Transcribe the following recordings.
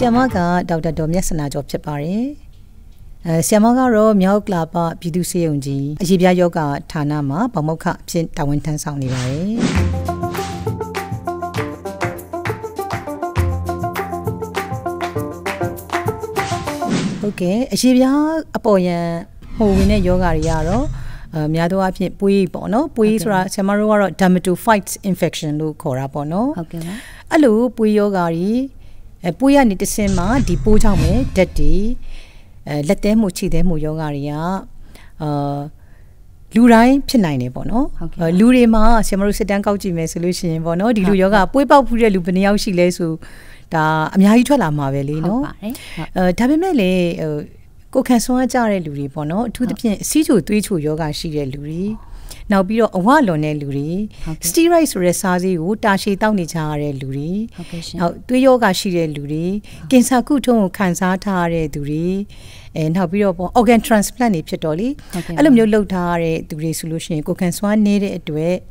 Siamaga Dr. Domyasana job chipari. Siamaga Myo Klapa Pidu Seunji, Ajibia Yoga Tanama, Bamoka Pin Tawantan Sound. Okay, Ajibia Apoya, who win a yoga yaro. Miado api pui bono, pui sura samaru dermatophyte fights infection lu kora bono. Alu pui yogari, puya nitisema dipo jame daddy, let them muchi them yogaria, lurai pinine bono. Lurima samaru sedan kauchi me solution bono, di yoga, pui pa puri lupania shilesu, da amiaitwala maveli no. Tabimele. Ko can so jare luri bono to the situ 3 yoga shi luri now biro awa lone luri steroids resazi u tashi taw ni jare luri now 3 yoga shi luri kinsaku thon khansa tha re duri now biro organ transplant ni phit to li ai lo myo lou tha re duri solution ko can so ne de atwe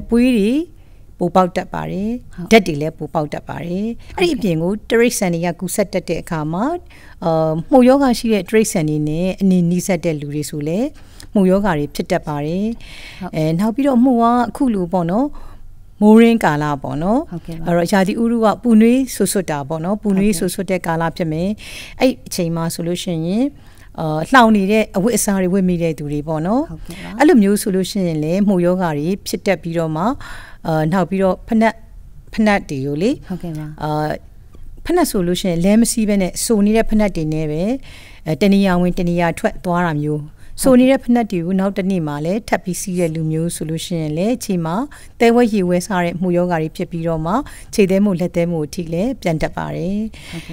pui ri po paut tat pare dat ti le po paut tat pare ai a pin ko trace ni ya ku set tat de akha ma mu yoga shi de trace ni ne ani ni set de lu ri so le mu yoga ri phit tat pareနောက်ပြီးတော့မှုကအခုလိုပေါ့နော်မိုးရင်းကာလပေါ့နော်အဲ့တော့ယာတိဥရုကပူနွေးဆွဆွတ်တာပေါ့နော်ပူနွေးဆွဆွတ်တဲ့ကာလဖြစ်မယ်အဲ့အချိန်မှာဆိုလို့ရှိရင်လှောင်နေတဲ့အဝတ်အစားတွေဝတ်မိတဲ့သူတွေပေါ့နော်အဲ့လိုမျိုးဆိုလို့ရှိရင်လေမှုယောဂါတွေဖြစ်တတ်ပြီးတော့မှနောက်ပြီးတော့ဖနက်တွေကိုလေဖနက်ဆိုလို့ရှိရင်လဲမစီးပဲနဲ့စုံနေတဲ့ဖနက်တွေနဲ့ပဲတဏီယာဝင်တဏီယာထွက်သွားတာမျိုးဆိုနေတဲ့ဖနက်တွေကိုနောက်တစ်နေ့မှလည်းထပ်ပြီးစီးတဲ့လူမျိုးဆိုလို့ရှိရင်လေချိန်မှာတဲဝဲရေဝဲစားတဲ့မှုယောဂါတွေဖြစ်ပြီးတော့မှခြေသေးမှုလက်သေးမှုအထိလည်းပြန်တက်ပါတယ်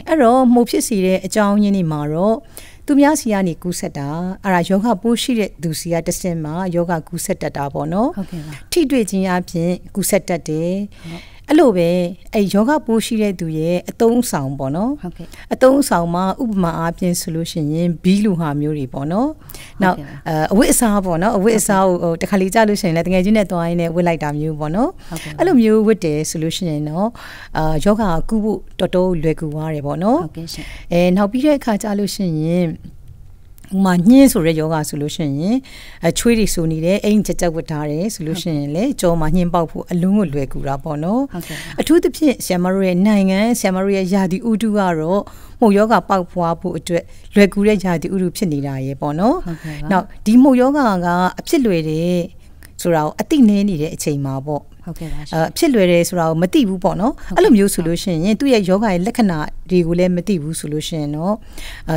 အဲ့တော့မှုဖြစ်စီတဲ့အကြောင်းရင်းတွေမှာတော့သူများစီကနေကူးဆက်တာအဲ့ဒါယောဂပိုးရှိတဲ့သူစီကတစ်စင်မှာယောဂကူးဆက်တတ်တာပေါ့နော်ဟုတ်ကဲ့ပါထိတွေ့ခြင်းအပြင်ကူးဆက်တတ်တယ်အဲ့လိုပဲအဲ့ယောဂပိုးရှိတဲ့သူရဲ့အသုံးအဆောင်ပေါ့နော်ဟုတ်ကဲ့အသုံးအဆောင်မှာဥပမာအားဖြင့်ဆိုလို့ရှိရင်ဘီလူဟာမျိုးတွေပေါ့နော်နောက်အဝတ်အစားပေါ့နော်အဝတ်အစားကိုတခါလေကြားလို့ရှိရင်လည်းတကယ်ချင်းနဲ့သွားရင်းနဲ့ဝတ်လိုက်တာမျိုးပေါ့နော်အဲ့လိုမျိုးဝတ်တယ်ဆိုလို့ရှိရင်တော့ယောဂကူးဖို့တော်တော်လွယ်ကူသွားတယ်ပေါ့နော်ဟုတ်ကဲ့ရှင်နောက်ပြီးတဲ့အခါကြားလို့ရှိရင်ဥမာညင်းဆိုရဲယောဂဆိုလို့ရှိရင်ချွေးတွေဆိုနေတယ်အိမ်ကြက်ဝတ်ထားတယ်ဆိုလို့ရှိရင်လေကြောမှာညင်းပေါက်ဖို့အလုံးကိုလွယ်ကူတာပေါ့နော်အထူးသဖြင့်ဆရာမတို့ရဲ့နိုင်ငံဆရာမတို့ရဲ့ယာတီဥတုကတော့မှုယောဂပေါက်ဖွားဖို့အတွက်လွယ်ကူတဲ့ယာတီဥတုဖြစ်နေတာရေပေါ့နော်နောက်ဒီမှုယောဂကအဖြစ်လွယ်တယ်ဆိုတာကိုအတိနေနေတဲ့အချိန်မှာပေါ့ဟုတ်ကဲ့ပါဖြစ်လွယ်တယ်ဆိုတာကိုမသိဘူးပေါ့နော်အဲ့လိုမျိုးဆိုလို့ရှိရင်သူ့ရဲ့ယောဂရဲ့လက္ခဏာတွေကိုလည်းမသိဘူးဆိုလို့ရှိရင်တော့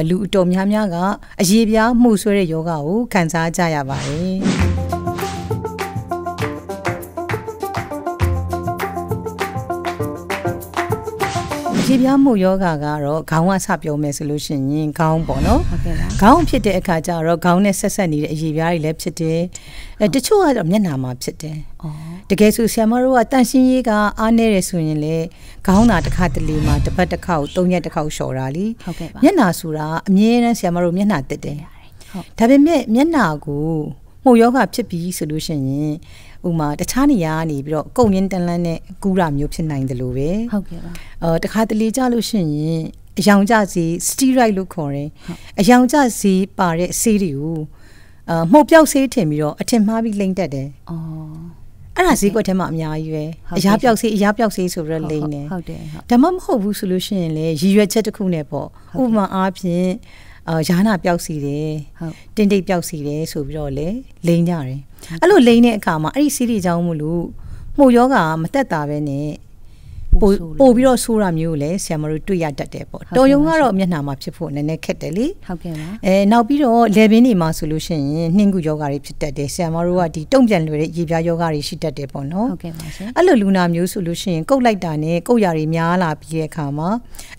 လူအတော်များများကအရေးပြားမှုဆွဲတဲ့ယောဂကိုခံစားကြရပါတယ်ရေပြားမှုယောဂကတော့ခေါင်းကစပြောမယ်ဆိုလို့ရှိရင်ခေါင်းပေါ့နော်ဟုတ်ကဲ့ပါခေါင်းဖြစ်တဲ့အခါကျတော့ခေါင်းနဲ့ဆက်ဆက်နေတဲ့အရေပြားတွေလည်းဖြစ်တယ်တချို့ကတော့မျက်နှာမှာဖြစ်တယ်တကယ်ဆိုဆရာမတို့ကတန်ရှင်းရေးကအားနေတယ်ဆိုရင်လေခေါင်းသာတစ်ခါတလေမှာတစ်ပတ်တစ်ခါကို3ရက်တစ်ခါကိုလျှော်တာလीဟုတ်ကဲ့ပါမျက်နှာဆိုတာအမြဲတမ်းဆရာမတို့မျက်နှာတက်တယ်ဟုတ်ဒါပေမဲ့မျက်နှာကိုမှုယောဂဖြစ်ပြီးဆိုလို့ရှိရင်ဥမာတခြားနေရာကနေပြီးတော့ကုံရင်းတန်လန်းနဲ့ကူးတာမျိုးဖြစ်နိုင်တယ်လို့ပဲဟုတ်ကဲ့ပါတခါတလေကြလို့ရှိရင်အယောင်ကျစီစတီရိုက်လို့ခေါ်တယ်အယောင်ကျစီပါတဲ့ဆေးတွေကိုမှုတ်ပြောက်ဆေးထင်ပြီးတော့အထင်မှားပြီးလိမ့်တက်တယ်အဲ့ဒါဈေးကွက်ထဲမှာအများကြီးပဲအရာပြောက်ဆေးဆိုပြီးတော့လိမ့်တယ်ဟုတ်တယ်ဒါမှမဟုတ်ဘူးဆိုလို့ရှိရင်လေရည်ရွယ်ချက်တစ်ခုနဲ့ပေါ့ဥပမာအားဖြင့်ယာနာပြောက်စီတယ်တင်းတိတ်ပြောက်စီတယ်ဆိုပြီးတော့လေလိမ့်ကြတယ်အဲ့လိုလိမ့်တဲ့အခါမှာအဲ့ဒီစီးရီကြောင်းမလို့မှုယောဂမတက်တာပဲနဲ့ပို့ပြီးတော့ဆိုးတာမျိုးလည်းဆရာမတို့တွေ့ရတတ်တယ်ပေါ့တော်ရုံကတော့မျက်နှာမှာဖြစ်ဖို့နည်းနည်းခက်တယ်လေဟုတ်ကဲ့ပါနောက်ပြီးတော့လေဘင်းတွေမှာဆိုလို့ရှိရင်နှင်းကူယောဂတွေဖြစ်တတ်တယ်ဆရာမတို့ကဒီတုံ့ပြန်လွယ်တဲ့ရေပြားယောဂတွေရှိတတ်တယ်ပေါ့နော်ဟုတ်ကဲ့ပါရှင်အဲ့လိုလူနာမျိုးဆိုလို့ရှိရင်ကုတ်လိုက်တာနဲ့ကုတ်ရတွေများလာပြီးတဲ့အခါမှာ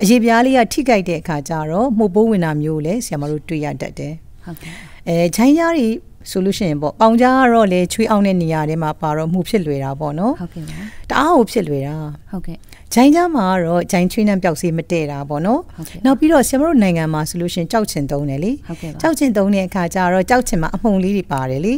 အရေပြားလေးကထိကြိုက်တဲ့အခါကျတော့မှုပိုးဝင်တာမျိုးလည်းဆရာမတို့တွေ့ရတတ်တယ်ဟုတ်ကဲ့ချိုင်းကြားတွေဆိုလို့ရှိရင်ပေါ့ပေါင်ကြားကတော့လေချွေးအောင်တဲ့နေရာထဲမှာပါတော့မှုဖြစ်လွယ်တာပေါ့နော်ဟုတ်ကဲ့ပါတအားကိုဖြစ်လွယ်တာဟုတ်ကဲ့ ဂျိုင်းကြားမှာတော့ဂျိုင်းချွေးနှံပျောက်စေးမတည့်တာပေါ့နော်နောက်ပြီးတော့ဆရာမတို့နိုင်ငံမှာဆိုလို့ရှိရင်ကြောက်ချင်သုံးတယ်လေကြောက်ချင်သုံးတဲ့အခါကျတော့ကြောက်ချင်မှာအမှုန်လေးတွေပါတယ်လေ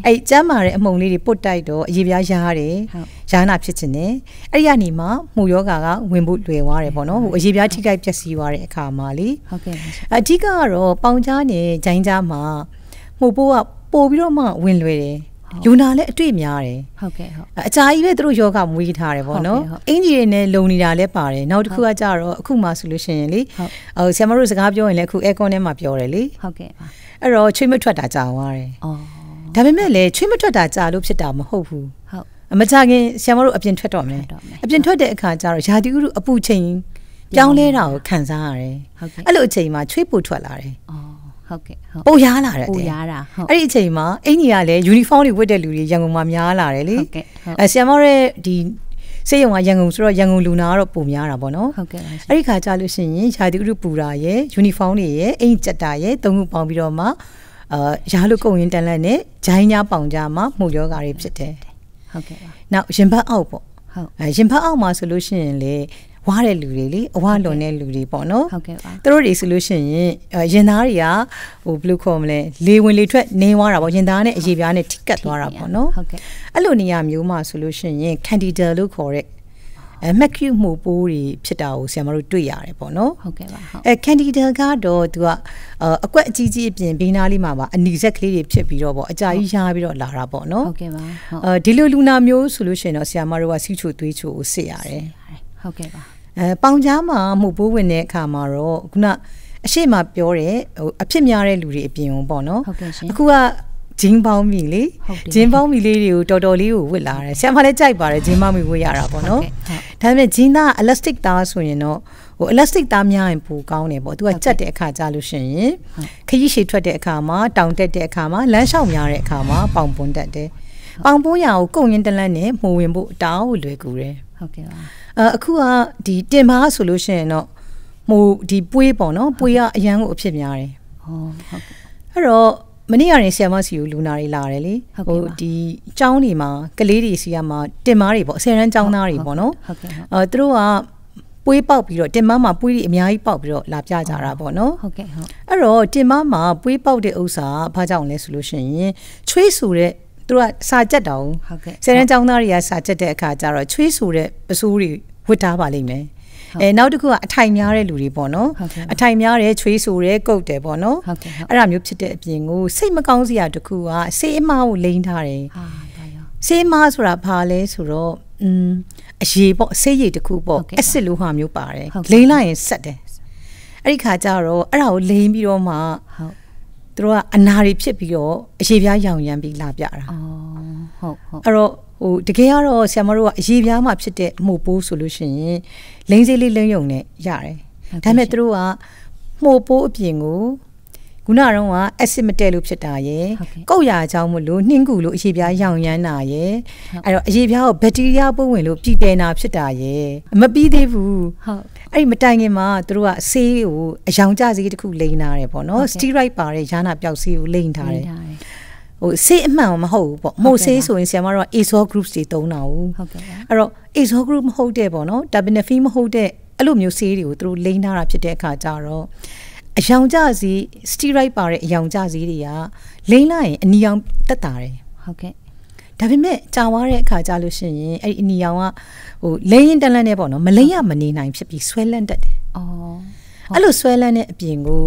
အဲ့ကျမ်းမာတဲ့အမှုန်လေးတွေပုတ်တိုက်တော့အရေပြားရားတယ်ရားနာဖြစ်ချင်တယ်အဲ့ဒီကနေမှမှုယောဂါကဝင်ဖို့လွယ်သွားတယ်ပေါ့နော်ဟိုအရေပြားထိခိုက်ပျက်စီးသွားတဲ့အခါမှာလေအဓိကကတော့ပေါင်ကြားနဲ့ဂျိုင်းကြားမှာမှုပိုးကပို့ပြီးတော့မှဝင်လွယ်တယ်လူနာလည်းအတွေ့များတယ်ဟုတ်ကဲ့ဟုတ်အကြာကြီးပဲသူတို့ယောဂမွေးထားတယ်ပေါ့နော်အင်ဂျီတွေနဲ့လုံနေတာလည်းပါတယ်နောက်တစ်ခုကကြတော့အခုမှဆိုလို့ရှိရင်လေဟိုဆရာမတို့စကားပြောရင်လည်းအခု aircon ထဲမှာပြောတယ်လေဟုတ်ကဲ့ပါအဲ့တော့ချွေးမထွက်တာကြာသွားတယ်အော်ဒါပေမဲ့လည်းချွေးမထွက်တာကြာလို့ဖြစ်တာမဟုတ်ဘူးဟုတ်မကြခင်ဆရာမတို့အပြင်ထွက်တော့မယ်အပြင်ထွက်တဲ့အခါကျတော့ယာတိဥတုအပူချိန်ပြောင်းလဲတာကိုခံစားရတယ်ဟုတ်ကဲ့အဲ့လိုအချိန်မှာချွေးပူထွက်လာတယ်အော်ဟုတ်ကဲ့ဟုတ်ပိုရားလာတယ်ပိုရားတာဟုတ်အဲ့ဒီအချိန်မှာအင်ကြီးကလည်းယူနီဖောင်းတွေဝတ်တဲ့လူတွေရန်ကုန်မှာများလာတယ်လေဟုတ်ကဲ့ဆရာမရဲ့ဒီစေးရုံကရန်ကုန်ဆိုတော့ရန်ကုန်လူနာကတော့ပုံများတာပေါ့နော်ဟုတ်ကဲ့အဲ့ဒီခါကြလို့ရှိရင်ယာတိဥတုပူတာရယ်ယူနီဖောင်းတွေရယ်အင်ကြီးကြက်တာရယ်သုံးခုပေါင်းပြီးတော့မှရာလို့ကုန်ရင်တန်လက်နဲ့ဂျိုင်းညာပေါင်ကြားမှာမှုယောဂါတွေဖြစ်တယ်ဟုတ်ကဲ့ပါနောက်ရင်ဘတ်အောက်ပေါ့ဟုတ်ရင်ဘတ်အောက်မှာဆိုလို့ရှိရင်လေဝါတဲ့လူတွေလေအဝလွန်တဲ့လူတွေပေါ့နော်ဟုတ်ကဲ့ပါသူတို့တွေဆိုလို့ရှိရင်ရင်သားတွေကဟိုဘယ်လိုခေါ်မလဲလေဝင်လေထွက်နေသွားတာပေါ့ရင်သားနဲ့အရေပြားနဲ့ထိကတ်သွားတာပေါ့နော်ဟုတ်ကဲ့အဲ့လိုနေရာမျိုးမှာဆိုလို့ရှိရင် candida လို့ခေါ်တဲ့မက်ကျူမှုပိုးတွေဖြစ်တာကိုဆရာမတို့တွေ့ရတယ်ပေါ့နော်ဟုတ်ကဲ့ပါဟုတ်candida ကတော့သူကအကွက်အကြီးကြီးအပြင်ဘေးနားလေးမှာပါအနီဆက်ကလေးတွေဖြစ်ပြီးတော့ပေါ့အကြာကြီးရားပြီးတော့လာတာပေါ့နော်ဟုတ်ကဲ့ပါဟုတ်ဒီလိုလူနာမျိုးဆိုလို့ရှိရင်တော့ဆရာမတို့ကစီးချိုသွေးချိုကိုစစ်ရတယ်ဟုတ်ကဲ့ပါပေါင်ကြားမှာမှုပိုးဝင်တဲ့အခါမှာတော့ခုနအရှိမပြောတဲ့ဟိုအဖြစ်များတဲ့လူတွေအပြင်ပေါ့နော်ဟုတ်ကဲ့ရှင်အခုကဂျင်းပေါင်းမီလေဂျင်းပေါင်းမီလေးတွေကိုတော်တော်လေးကိုဝစ်လာတယ်ဆရာမလည်းကြိုက်ပါတယ်ဂျင်းပေါင်းမီဝစ်ရတာပေါ့နော်ဒါပေမဲ့ဂျင်းသား elastic သားဆိုရင်တော့ဟို elastic သားများရင်ပိုကောင်းတယ်ပေါ့သူကကြက်တဲ့အခါကြာလို့ရှိရင်ခရီးရှည်ထွက်တဲ့အခါမှာတောင်တက်တဲ့အခါမှာလမ်းလျှောက်များတဲ့အခါမှာပေါင်ပွန်းတက်တယ်ပေါင်ပွန်းရကိုကုန်ရင်တလန့်နဲ့မှုဝင်ဖို့တောင်းလွယ်ကူတယ်ဟုတ်ကဲ့ပါအခုကဒီတင်ပါဆိုလို့ရှိရင်တော့ဟိုဒီပွေးပေါ့နော်ပွေးကအရန်ကိုအဖြစ်များတယ်ဟုတ်ဟုတ်အဲ့တော့မနေ့ကရင်ဆီယမစီကိုလူနာတွေလာတယ်လေဟိုဒီကျောင်းတွေမှာကလေးတွေဆီကမှာတင်မားတွေပေါ့10ရန်ကျောင်းသားတွေပေါ့နော်ဟုတ်ကဲ့သူတို့ကပွေးပေါက်ပြီးတော့တင်မားမှာပွေးတွေအများကြီးပေါက်ပြီးတော့လာပြကြတာပေါ့နော်ဟုတ်ကဲ့ဟုတ်အဲ့တော့တင်မားမှာပွေးပေါက်တဲ့ဥစ္စာဘာကြောင့်လဲဆိုလို့ရှိရင်ချွေးဆူတဲ့သူကစာကြက်တောင်ဟုတ်ကဲ့ဆယ်ရန်ကျောင်းသားတွေကစာကြက်တဲ့အခါကျတော့ချွေးဆူတဲ့ပစိုးတွေဝတ်ထားပါလိမ့်မယ်နောက်တစ်ခုကအထိုင်များတဲ့လူတွေပေါ့နော်အထိုင်များတဲ့ချွေးဆူတဲ့ကုတ်တယ်ပေါ့နော်အဲ့ဒါမျိုးဖြစ်တဲ့အပြင်ကိုစိတ်မကောင်းစရာတစ်ခုကဆေးအမားကိုလိမ့်ထားတယ်ဆေးအမားဆိုတာဘာလဲဆိုတော့အရေပေါ့ဆေးရည်တစ်ခုပေါ့အက်ဆစ်လိုဟာမျိုးပါတယ်လိမ့်လိုက်ရင်ဆက်တယ်အဲ့ဒီခါကျတော့အဲ့ဒါကိုလိမ့်ပြီးတော့မှဟုတ်သူတို့ကအနာတွေဖြစ်ပြီးတော့အရေပြားရောင်ရမ်းပြီးလာပြတာဟုတ်ဟုတ်အဲ့တော့ဟိုတကယ်ကတော့ဆရာမတို့ကအရေပြားမှာဖြစ်တဲ့မှုပိုးဆိုလို့ရှိရင်လိမ့်စေးလေးလိမ့်ယုံနဲ့ရတယ်ဒါပေမဲ့သူတို့ကမှုပိုးအပြင်ကိုခုနကတော့ကအက်ဆစ်မတဲလို့ဖြစ်တာရယ်ကုတ်ရအကြောင်းမလို့နှင်းကူလို့အရေပြားရောင်ရမ်းတာရယ်အဲ့တော့အရေပြားကိုဘက်တီးရီးယားပိုးဝင်လို့ပြည်တယ်နာဖြစ်တာရယ်မပြီးသေးဘူးဟုတ်အဲ့ဒီမတိုင်ခင်မှာသူတို့ကဆေးကိုအယောင်ကျဆေးတစ်ခုလိမ့်ထားတယ်ပေါ့နော်စတီရိုက်ပါတဲ့ယာနာပျောက်ဆေးကိုလိမ့်ထားတယ်ဟိုဆေးအမှန်မဟုတ်ဘူးပေါ့မို့ဆေးဆိုရင်ဆရာမတို့က azole groups တွေသုံးတာဟုတ်ကဲ့အဲ့တော့ azole group မဟုတ်တဲ့ပေါ့နော် tabinafine မဟုတ်တဲ့အဲ့လိုမျိုးဆေးတွေကိုသူတို့လိမ့်ထားတာဖြစ်တဲ့အခါကျတော့အယောင်ကျစီစတီရိုက်ပါတဲ့အယောင်ကျစီတွေကလိမ့်လိုက်ရင်အနီရောင်တက်တာတယ်ဟုတ်ကဲ့ဒါပေမဲ့ကြာသွားတဲ့အခါကျလို့ရှိရင်အဲ့ဒီအနီရောင်ကဟိုလိမ့်ရင်တန်းလန်းနေပေါ့နော်မလိမ့်ရမနေနိုင်ဖြစ်ပြီးဆွဲလန်းတက်တယ်အော်အဲ့လိုဆွဲလန်းတဲ့အပြင်ကို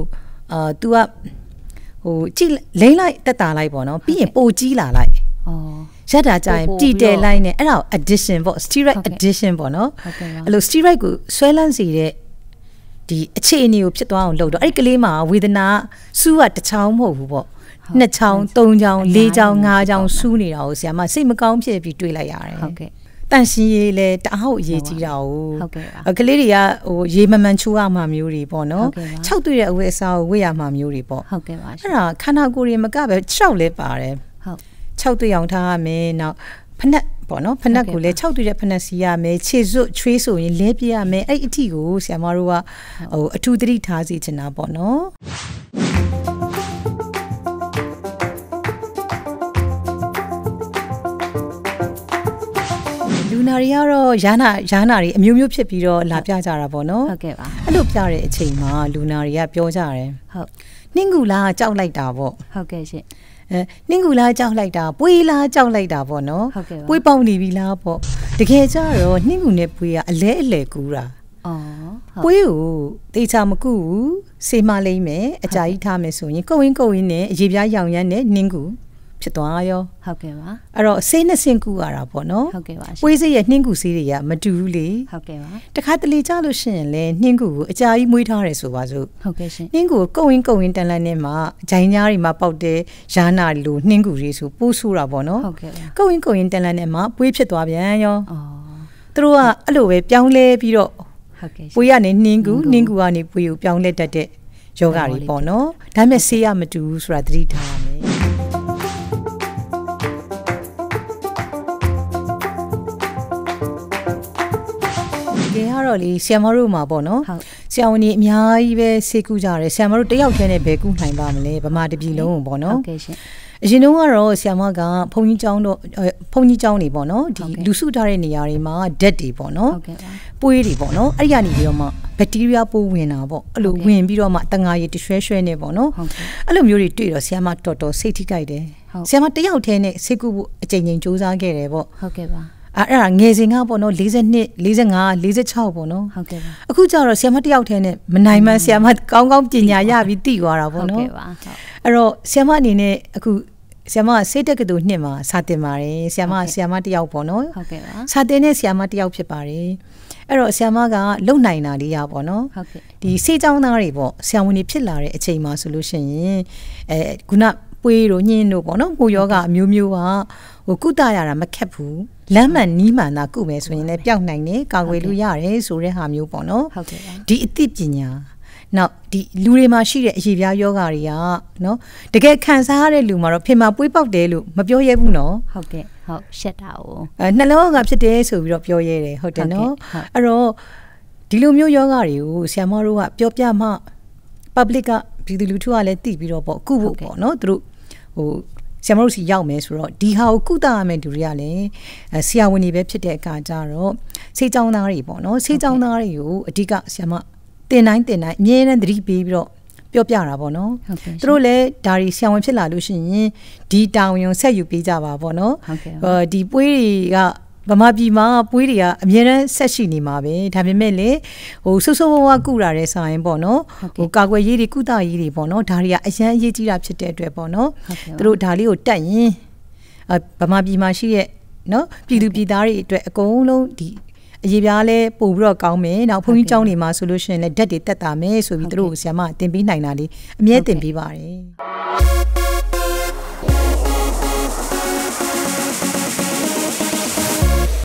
तू ကဟိုကြည့်လိမ့်လိုက်တက်တာလိုက်ပေါ့နော်ပြီးရင်ပိုကြီးလာလိုက်ဩရက်တာကြရင်ပြည်တယ်လိုက်နဲ့အဲ့ဒါ addition ပေါ့ steroid addition ပေါ့နော်အဲ့လို steroid ကိုဆွဲလန်းစေတဲ့ဒီအခြေအနေကိုဖြစ်သွားအောင်လုပ်တော့အဲ့ဒီကလေးမှာဝေဒနာစူးကတစ်ချောင်းမဟုတ်ဘူးပေါ့နှစ်ချောင်းသုံးချောင်းလေးချောင်းငါးချောင်းစူးနေတာကိုဆရာမစိတ်မကောင်းဖြစ်ပြီးတွေးလိုက်ရတယ်ဟုတ်ကဲ့တန်ရှင်းရေးလဲတအားအရေးကြီးတာဟုတ်ကဲ့ပါကလေးတွေကဟိုရေမမှန်ချိုးရမှာမျိုးတွေပေါ့နော်၆တွေ့တဲ့အဝတ်အစားကိုဝတ်ရမှာမျိုးတွေပေါ့ဟုတ်ကဲ့ပါအဲ့ဒါခန္ဓာကိုယ်ရင်မကပဲ၆လဲပါတယ်ဟုတ်၆တွေ့အောင်ထားရမယ်နောက်ဖနက်ပေါ့နော်ဖနက်ကိုလည်း6တွေ့တဲ့ဖနက်စီရမယ်ခြေစွပ်ချွေးဆိုရင်လဲပြရမယ်အဲ့အထီကိုဆရာမတို့ကဟိုအထူးသတိထားစီချင်တာပေါ့နော်လူ နာတွေကတော့ယာနာတွေအမျိုးမျိုးဖြစ်ပြီးတော့လာပြကြတာပေါ့နော်ဟုတ်ကဲ့ပါအဲ့လိုပြတဲ့အချိန်မှာလူနာတွေကပြောကြတယ်ဟုတ်နှင်းကူလားကြောက်လိုက်တာပေါ့ဟုတ်ကဲ့ရှင်နှင်းကူလားကြောက်လိုက်တာပွေးလားကြောက်လိုက်တာပေါ့နော်ပွေးပေါက်နေပြီလားပေါ့တကယ်ကြတော့နှင်းကူနဲ့ပွေးကအလဲကူတာပွေးကိုတေချာမကူဘူးစေးမလိမ့်မယ်အကြာကြီးထားမယ်ဆိုရင်ကုတ်ဝင်းနဲ့အရေပြားရောင်ရမ်းနဲ့နှင်းကူဖြစ်သွားရောဟုတ်ကဲ့ပါအဲ့တော့ဆေးနှစ်ဆင့်ကူရတာပေါ့နော်ဟုတ်ကဲ့ပါပွေးစေးရဲ့နှင်းကူဆေးတွေကမတူဘူးလေဟုတ်ကဲ့ပါတခါတလေကြလို့ရှိရင်လေနှင်းကူကိုအကြာကြီးမွေးထားတယ်ဆိုပါစို့ဟုတ်ကဲ့ရှင်နှင်းကူကိုကုတ်ဝင်းတန်လန်းနဲ့မှဂျိုင်းကြားတွေမှာပေါက်တဲ့ယာနာလိုနှင်းကူတွေဆိုပိုးဆူတာပေါ့နော်ဟုတ်ကဲ့ပါကုတ်ဝင်းတန်လန်းနဲ့မှပွေးဖြစ်သွားပြန်ရောသူတို့ကအဲ့လိုပဲပြောင်းလဲပြီးတော့ဟုတ်ကဲ့ပွေးကနေနှင်းကူကနေပွေးကိုပြောင်းလဲတတ်တဲ့ယောဂါတွေပေါ့နော်ဒါပေမဲ့ဆေးရမတူဘူးဆိုတာသတိထားရမယ်ကတော့လေဆရာမတို့မှာပေါ့နော်ဆရာဝန်ကြီးအများကြီးပဲဆေးကုကြတယ်ဆရာမတို့တယောက်တည်းနဲ့ဘယ်ကုနိုင်ပါမလဲဗမာတပြည်လုံးပေါ့နော်ဟုတ်ကဲ့ရှင်အရင်တုန်းကတော့ဆရာမကဘုန်းကြီးကျောင်းတွေပေါ့နော်ဒီလူစုထားတဲ့နေရာတွေမှာဓာတ်တွေပေါ့နော်ဟုတ်ကဲ့ပါပွေးတွေပေါ့နော်အဲ့ဒီကနေပြီးတော့မှဘက်တီးရီးယားပိုးဝင်တာပေါ့အဲ့လိုဝင်ပြီးတော့မှတငါရည်တရွှဲနေပေါ့နော်အဲ့လိုမျိုးတွေတွေ့တော့ဆရာမတော်တော်စိတ်ထိကြိုက်တယ်ဆရာမတယောက်တည်းနဲ့ဆေးကုဖို့အကြိမ်ကြိမ်စူးစမ်းခဲ့တယ်ပေါ့ဟုတ်ကဲ့ပါအဲ့ဒါငယ်စဉ်ကပေါ့နော်42 45 46ပေါ့နော်ဟုတ်ကဲ့ပါအခုကျတော့ဆရာမတယောက်တည်းနဲ့မနိုင်မှဆရာမကောင်းကောင်းပညာရပြီးသိသွားတာပေါ့နော်ဟုတ်ကဲ့ပါအဲ့တော့ဆရာမအနေနဲ့အခုဆရာမဆေးတက္ကသိုလ်နှစ်မှာစာတင်ပါတယ်ဆရာမတယောက်ပေါ့နော်ဟုတ်ကဲ့ပါစာတင်တဲ့ဆရာမတယောက်ဖြစ်ပါတယ်အဲ့တော့ဆရာမကလုံနိုင်တာလေးရပေါ့နော်ဟုတ်ကဲ့ဒီဆေးကျောင်းသားတွေပေါ့ဆရာဝန်တွေဖြစ်လာတဲ့အချိန်မှာဆိုလို့ရှိရင်ခုနပွေးတို့ညင်းတို့ပေါ့နော်မှုယောဂအမျိုးမျိုးကကုသရတာမခက်ဘူးလမ်းမှန်နီးမှန်သာကုမယ်ဆိုရင်လည်းပျောက်နိုင်တယ်ကာကွယ်လို့ရတယ်ဆိုတဲ့ဟာမျိုးပေါ့နော်ဟုတ်ကဲ့ပါဒီအသိပညာနောက်ဒီလူတွေမှာရှိတဲ့အရေပြားယောဂတွေကနော်တကယ်ခံစားရတဲ့လူမှာတော့ဖေမာပွေးပေါက်တယ်လို့မပြောရဲဘူးနော်ဟုတ်ကဲ့ဟုတ်ရှက်တာ哦နှလုံးကဖြစ်တယ်ဆိုပြီးတော့ပြောရဲတယ်ဟုတ်တယ်နော်အဲ့တော့ဒီလိုမျိုးယောဂတွေကိုဆရာမတို့ကပြောပြမှ public ကပြည်သူလူထုကလည်းသိပြီးတော့ပေါ့ကုဖို့ပေါ့နော်သူတို့ဆရာမတို့စီရောက်မယ်ဆိုတော့ဒီဟာကိုကုသရမယ်လူတွေကလည်းဆရာဝန်တွေပဲဖြစ်တဲ့အခါကျတော့ဆေးကျောင်းသားတွေပေါ့နော်ဆေးကျောင်းသားတွေကိုအဓိကဆရာမတင်တိုင်းအမြဲတမ်းသတိပေးပြီးတော့ပြောပြတာပေါ့နော်သူတို့လည်းဒါတွေဆရာဝန်ဖြစ်လာလို့ရှိရင်ဒီတာဝန်ကိုဆက်ယူပေးကြပါပေါ့နော်ဒီပွေးတွေကဗမာပြည်မှာပွေးတွေကအများအားဆက်ရှိနေမှာပဲဒါပေမဲ့လေဆိုးဆိုးဝါးဝါကုတာတဲ့ဆိုင်ပေါ့နော်ကာကွယ်ရေးတွေကုသရေးတွေပေါ့နော်ဒါတွေကအရန်အရေးကြီးတာဖြစ်တဲ့အတွက်ပေါ့နော်သူတို့ဒါလေးကိုတက်ရင်ဗမာပြည်မှာရှိရဲ့နော်ပြည်သူပြည်သားတွေအတွက်အကုန်လုံးဒီအရေးပြားလဲပို့ပြီးတော့ကောင်းမယ်နောက်ဘုန်းကြီးကျောင်းတွေမှာဆိုလို့ရှိရင်လည်းဓာတ်တွေတက်တာမယ်ဆိုပြီးသူတို့ဆရာမတင်ပေးနိုင်တာလေးအမြဲတင်ပေးပါတယ်